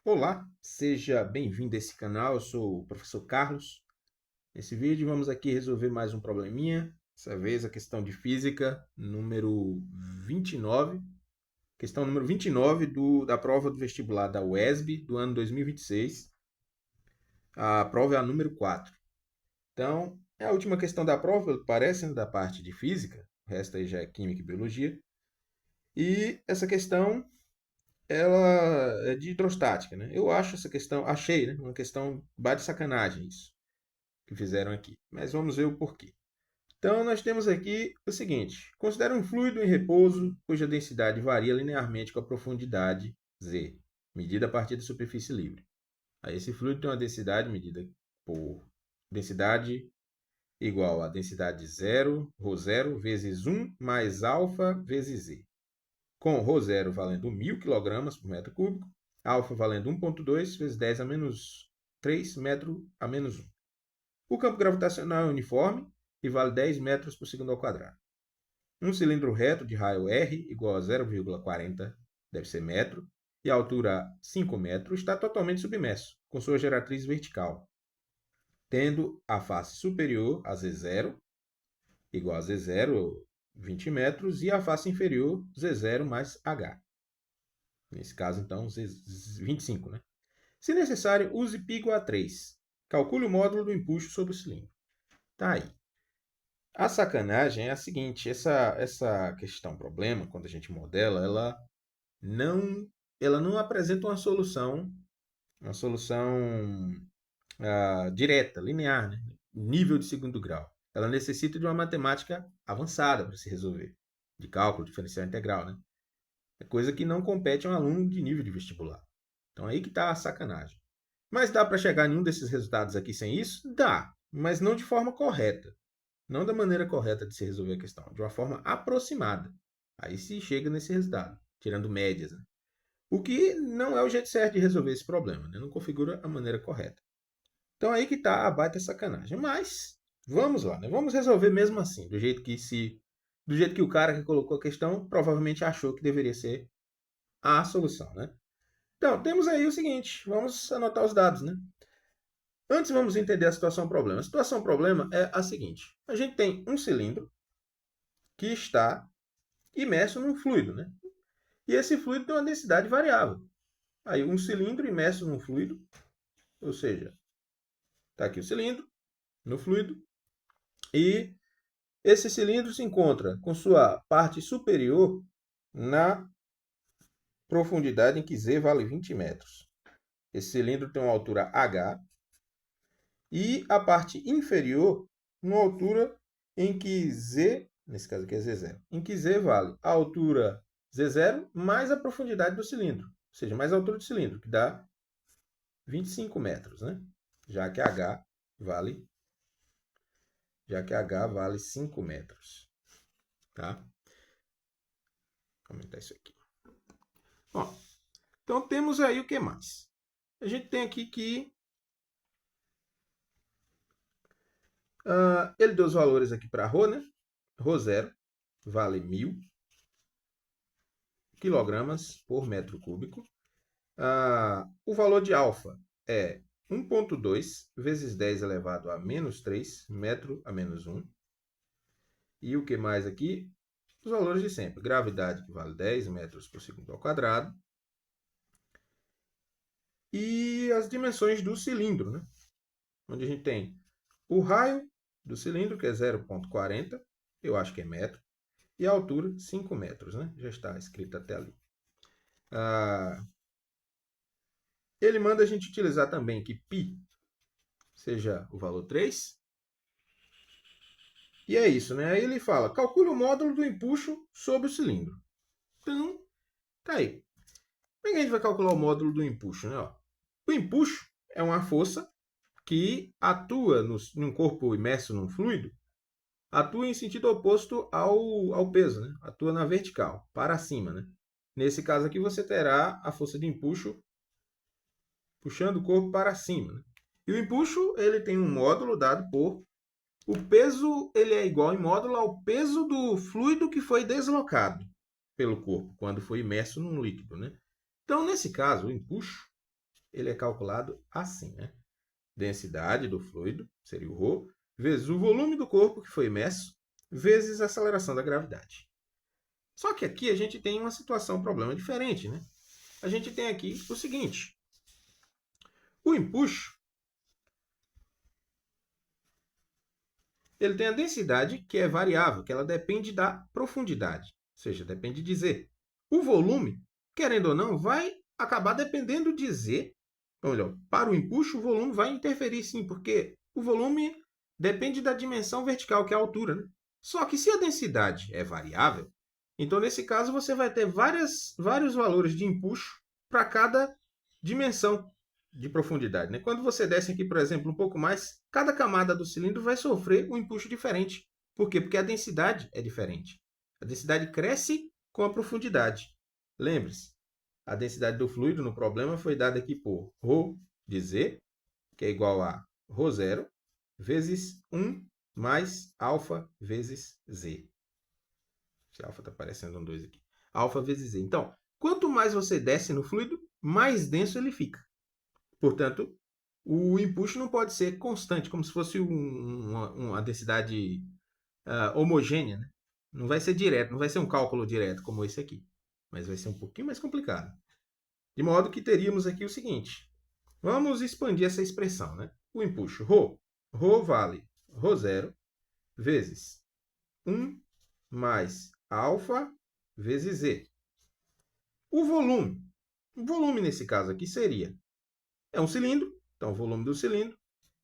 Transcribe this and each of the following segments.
Olá, seja bem-vindo a esse canal. Eu sou o professor Carlos. Nesse vídeo vamos aqui resolver mais um probleminha. Dessa vez a questão de física número 29. Questão número 29 da prova do vestibular da UESB do ano 2026. A prova é a número 4. Então, é a última questão da prova, pelo que parece, né, da parte de física. O resto aí já é química e biologia. E essa questão ela é de hidrostática, né? Eu acho essa questão, achei, né, uma questão bate sacanagem isso que fizeram aqui. Mas vamos ver o porquê. Então, nós temos aqui o seguinte: considera um fluido em repouso cuja densidade varia linearmente com a profundidade z, medida a partir da superfície livre. Aí, esse fluido tem uma densidade medida por densidade igual a densidade zero, ρ0, vezes 1 mais alfa vezes z. Com ρ0 valendo 1.000 kg por metro cúbico, alfa valendo 1,2 vezes 10 a menos 3 metro a menos 1. O campo gravitacional é uniforme e vale 10 metros por segundo ao quadrado. Um cilindro reto de raio R igual a 0,40, deve ser metro, e a altura 5 metros está totalmente submerso, com sua geratriz vertical, tendo a face superior a Z0 igual a Z0, 20 metros, e a face inferior Z0 mais H. Nesse caso, então, 25, né? Se necessário, use π igual a 3. Calcule o módulo do empuxo sobre o cilindro. Tá aí. A sacanagem é a seguinte, essa questão problema, quando a gente modela, não, ela não apresenta uma solução direta, linear, né? Nível de segundo grau. Ela necessita de uma matemática avançada para se resolver, de cálculo diferencial integral, né? É coisa que não compete a um aluno de nível de vestibular. Então aí que está a sacanagem. Mas dá para chegar a nenhum desses resultados aqui sem isso? Dá, mas não de forma correta. Não da maneira correta de se resolver a questão, de uma forma aproximada. Aí se chega nesse resultado, tirando médias. Né? O que não é o jeito certo de resolver esse problema, né? Não configura a maneira correta. Então aí que está a baita sacanagem. Mas vamos lá, né? Vamos resolver mesmo assim, do jeito que o cara que colocou a questão provavelmente achou que deveria ser a solução, né? Então, temos aí o seguinte, vamos anotar os dados, né? Antes vamos entender a situação problema. A situação problema é a seguinte: a gente tem um cilindro que está imerso num fluido, né? E esse fluido tem uma densidade variável. Aí um cilindro imerso num fluido, ou seja, está aqui o cilindro no fluido, e esse cilindro se encontra com sua parte superior na profundidade em que Z vale 20 metros. Esse cilindro tem uma altura H e a parte inferior numa altura em que Z, nesse caso aqui é Z0, em que Z vale a altura Z0 mais a profundidade do cilindro, ou seja, mais a altura do cilindro, que dá 25 metros, né? Já que vale, já que H vale 5 metros, tá? Vou aumentar isso aqui. Bom, então temos aí o que mais? A gente tem aqui que ele deu os valores aqui para ρ, né? ρ0 vale 1.000 kg por metro cúbico. O valor de alfa é 1,2 vezes 10 elevado a menos 3 metro a menos 1. E o que mais aqui? Os valores de sempre. Gravidade, que vale 10 metros por segundo ao quadrado. E as dimensões do cilindro, né? Onde a gente tem o raio do cilindro, que é 0,40, eu acho que é metro, e a altura, 5 metros, né? Já está escrito até ali. Ele manda a gente utilizar também que π seja o valor 3. E é isso, né? Aí ele fala, calcule o módulo do empuxo sobre o cilindro. Então, tá aí. Como é que a gente vai calcular o módulo do empuxo, né? Ó, o empuxo é uma força que atua num corpo imerso num fluido, atua em sentido oposto ao peso, né? Atua na vertical, para cima, né? Nesse caso aqui, você terá a força de empuxo puxando o corpo para cima. Né? E o empuxo ele tem um módulo dado por... O peso ele é igual em módulo ao peso do fluido que foi deslocado pelo corpo, quando foi imerso num líquido. Né? Então, nesse caso, o empuxo ele é calculado assim, né? Densidade do fluido, seria o ρ, vezes o volume do corpo que foi imerso, vezes a aceleração da gravidade. Só que aqui a gente tem uma situação, um problema diferente, né? A gente tem aqui o seguinte: o empuxo, ele tem a densidade que é variável, que ela depende da profundidade, ou seja, depende de Z. O volume, querendo ou não, vai acabar dependendo de Z. Ou melhor, para o empuxo, o volume vai interferir sim, porque o volume depende da dimensão vertical, que é a altura, né? Só que se a densidade é variável, então nesse caso você vai ter vários valores de empuxo para cada dimensão de profundidade, né? Quando você desce aqui, por exemplo, um pouco mais, cada camada do cilindro vai sofrer um empuxo diferente. Por quê? Porque a densidade é diferente. A densidade cresce com a profundidade. Lembre-se, a densidade do fluido no problema foi dada aqui por ρ de Z, que é igual a ρ0, vezes 1 mais alfa vezes Z. Esse alfa está parecendo um 2 aqui. Alfa vezes Z. Então, quanto mais você desce no fluido, mais denso ele fica. Portanto, o empuxo não pode ser constante, como se fosse uma densidade homogênea. Né? Não vai ser direto, não vai ser um cálculo direto como esse aqui. Mas vai ser um pouquinho mais complicado. De modo que teríamos aqui o seguinte. Vamos expandir essa expressão. Né? O empuxo ρ. ρ vale ρ0 vezes 1 mais alfa vezes Z. O volume. O volume, nesse caso aqui, seria... É um cilindro, então o volume do cilindro.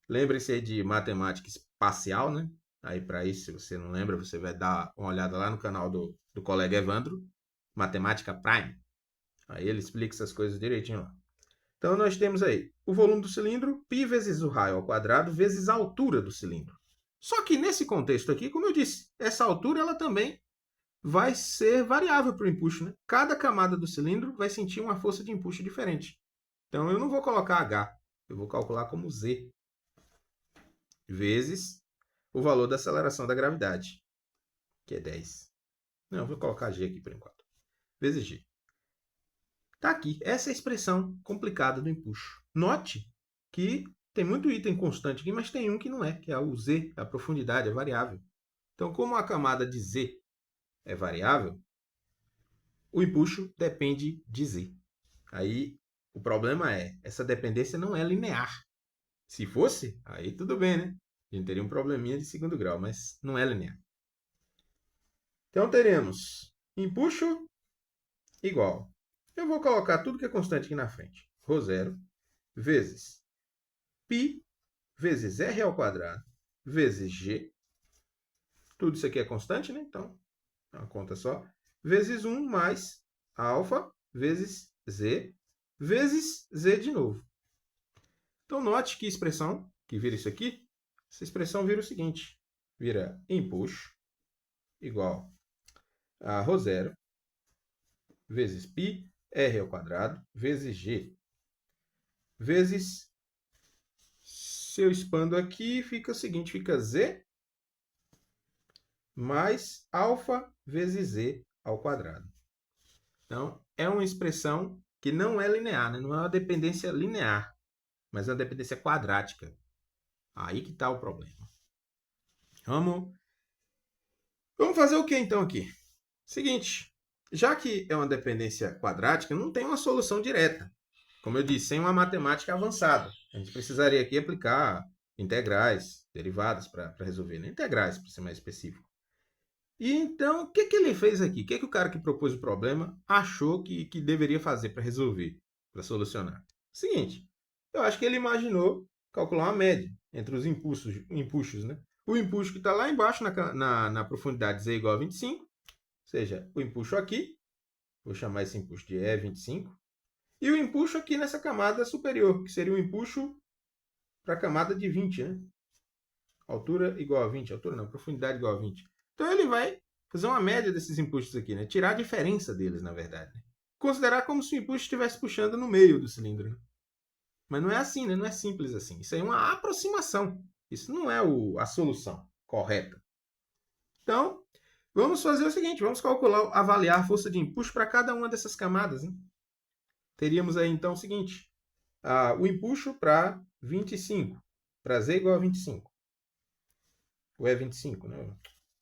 Lembre-se de matemática espacial, né? Aí, para isso, se você não lembra, você vai dar uma olhada lá no canal do colega Evandro, Matemática Prime. Aí ele explica essas coisas direitinho lá. Então, nós temos aí o volume do cilindro, π vezes o raio ao quadrado, vezes a altura do cilindro. Só que nesse contexto aqui, como eu disse, essa altura ela também vai ser variável para o empuxo. Né? Cada camada do cilindro vai sentir uma força de empuxo diferente. Então, eu não vou colocar H, eu vou calcular como Z, vezes o valor da aceleração da gravidade, que é 10. Não, eu vou colocar G aqui por enquanto. Vezes G. Está aqui. Essa é a expressão complicada do empuxo. Note que tem muito item constante aqui, mas tem um que não é, que é o Z, a profundidade, é variável. Então, como a camada de Z é variável, o empuxo depende de Z. Aí, o problema é, essa dependência não é linear. Se fosse, aí tudo bem, né? A gente teria um probleminha de segundo grau, mas não é linear. Então, teremos empuxo igual. Eu vou colocar tudo que é constante aqui na frente. ρ0 vezes π vezes r ao quadrado vezes g. Tudo isso aqui é constante, né? Então, é uma conta só. Vezes 1 mais alfa vezes z vezes z de novo. Então, note que expressão que vira isso aqui, essa expressão vira o seguinte. Vira empuxo igual a ρ0 vezes π r ao quadrado vezes g vezes, se eu expando aqui, fica o seguinte, fica z mais alfa vezes z ao quadrado. Então, é uma expressão que não é linear, né? Não é uma dependência linear, mas é uma dependência quadrática. Aí que está o problema. Vamos fazer o que então aqui? Seguinte, já que é uma dependência quadrática, não tem uma solução direta. Como eu disse, sem uma matemática avançada. A gente precisaria aqui aplicar integrais, derivadas para resolver, né? Integrais, para ser mais específico. E então, o que ele fez aqui? O que o cara que propôs o problema achou que deveria fazer para resolver, para solucionar? Seguinte, eu acho que ele imaginou calcular uma média entre os empuxos, né? O empuxo que está lá embaixo na profundidade z igual a 25, ou seja, o empuxo aqui, vou chamar esse empuxo de E25, e o empuxo aqui nessa camada superior, que seria o empuxo para a camada de 20, né? Altura igual a 20, altura não, profundidade igual a 20. Então ele vai fazer uma média desses empuxos aqui, né? Tirar a diferença deles, na verdade. Né? Considerar como se o empuxo estivesse puxando no meio do cilindro. Né? Mas não é assim, né? Não é simples assim. Isso aí é uma aproximação. Isso não é a solução correta. Então, vamos fazer o seguinte, vamos calcular, avaliar a força de empuxo para cada uma dessas camadas. Né? Teríamos aí, então, o seguinte. o empuxo para 25, para Z igual a 25. Ou é 25, né? Vou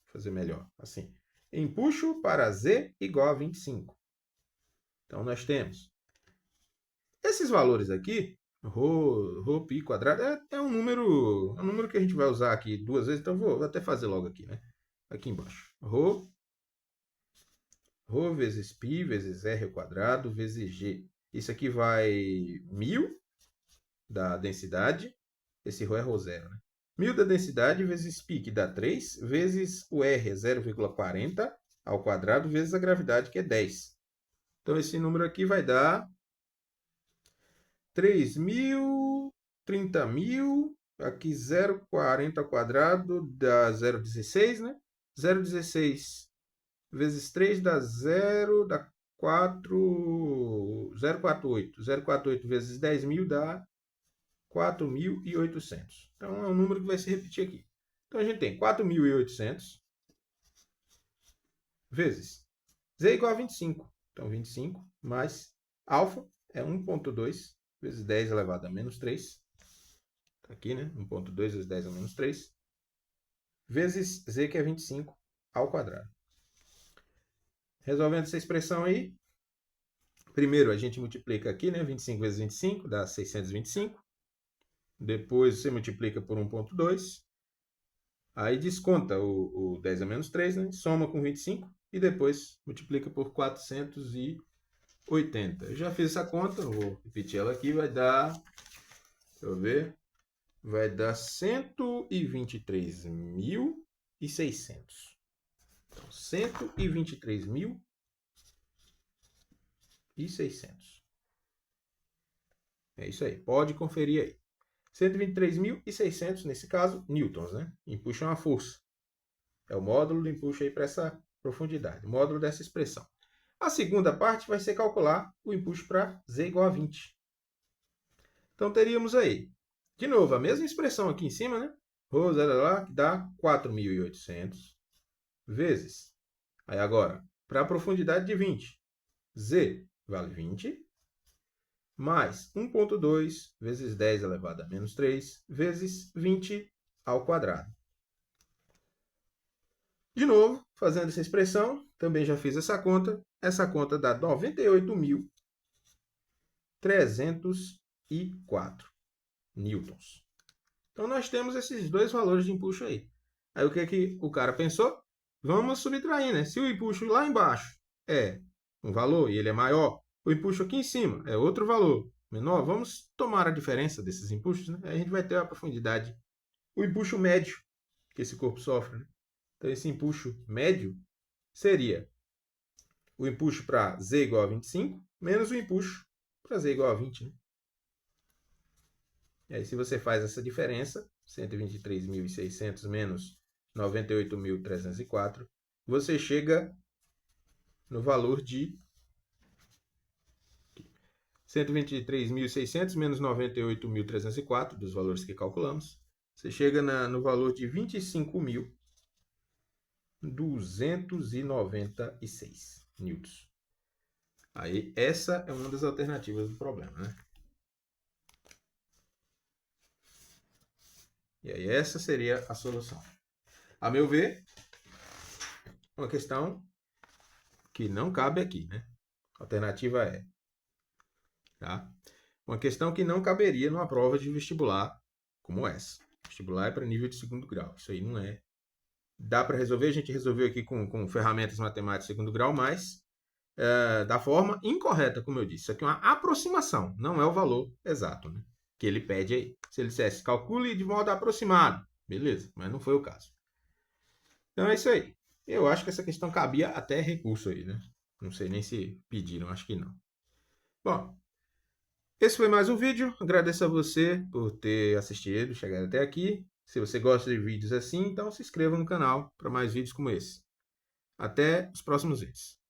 fazer melhor, assim. Empuxo para Z igual a 25. Então, nós temos esses valores aqui, ρ π quadrado, é um número que a gente vai usar aqui duas vezes, então vou até fazer logo aqui, né? Aqui embaixo. Ρ vezes π vezes r ao quadrado vezes g. Isso aqui vai 1000 da densidade. Esse ρ é ρ0, né? 1000 da densidade vezes π, que dá 3, vezes o r, é 0,40 ao quadrado, vezes a gravidade, que é 10. Então, esse número aqui vai dar 3.000, 30.000, aqui 0,40 ao quadrado dá 0,16, né? 0,16 vezes 3 dá 0, dá 0,48. 0,48 vezes 10.000 dá 4.800. Então, é um número que vai se repetir aqui. Então, a gente tem 4.800 vezes Z igual a 25. Então, 25 mais alfa é 1,2 vezes 10 elevado a menos 3. Tá aqui, né? 1,2 vezes 10 a menos 3. Vezes Z, que é 25, ao quadrado. Resolvendo essa expressão aí, primeiro a gente multiplica aqui, né? 25 vezes 25 dá 625. Depois você multiplica por 1,2. Aí desconta o 10 a menos 3, né? Soma com 25 e depois multiplica por 480. Eu já fiz essa conta, vou repetir ela aqui, vai dar, deixa eu ver, vai dar 123.600. Então, 123.600. É isso aí, pode conferir aí. 123.600, nesse caso, newtons, né? Empuxo é uma força. É o módulo do empuxo aí para essa profundidade, o módulo dessa expressão. A segunda parte vai ser calcular o empuxo para Z igual a 20. Então, teríamos aí, de novo, a mesma expressão aqui em cima, né? Rho, lá, que dá 4.800 vezes. Aí agora, para a profundidade de 20, Z vale 20, mais 1,2 vezes 10 elevado a menos 3, vezes 20 ao quadrado. De novo, fazendo essa expressão, também já fiz essa conta. Essa conta dá 98.304 newtons. Então, nós temos esses dois valores de empuxo aí. Aí, o que o cara pensou? Vamos subtrair, né? Se o empuxo lá embaixo é um valor e ele é maior, o empuxo aqui em cima é outro valor menor, vamos tomar a diferença desses empuxos, né? Aí a gente vai ter a profundidade, o empuxo médio que esse corpo sofre, né? Então, esse empuxo médio seria o empuxo para Z igual a 25, menos o empuxo para Z igual a 20, né? E aí, se você faz essa diferença, 123.600 menos 98.304, você chega no valor de 123.600 menos 98.304, dos valores que calculamos, você chega no valor de 25.296 newtons. Aí, essa é uma das alternativas do problema, né? E aí, essa seria a solução. A meu ver, uma questão que não cabe aqui, né? A alternativa é, tá? Uma questão que não caberia numa prova de vestibular como essa. Vestibular é para nível de segundo grau. Isso aí não é. Dá para resolver, a gente resolveu aqui com ferramentas matemáticas de segundo grau, mas da forma incorreta, como eu disse. Isso aqui é uma aproximação, não é o valor exato, né? Que ele pede aí. Se ele dissesse, calcule de modo aproximado. Beleza, mas não foi o caso. Então é isso aí. Eu acho que essa questão cabia até recurso aí, né? Não sei nem se pediram, acho que não. Bom, esse foi mais um vídeo. Agradeço a você por ter assistido, chegado até aqui. Se você gosta de vídeos assim, então se inscreva no canal para mais vídeos como esse. Até os próximos vídeos.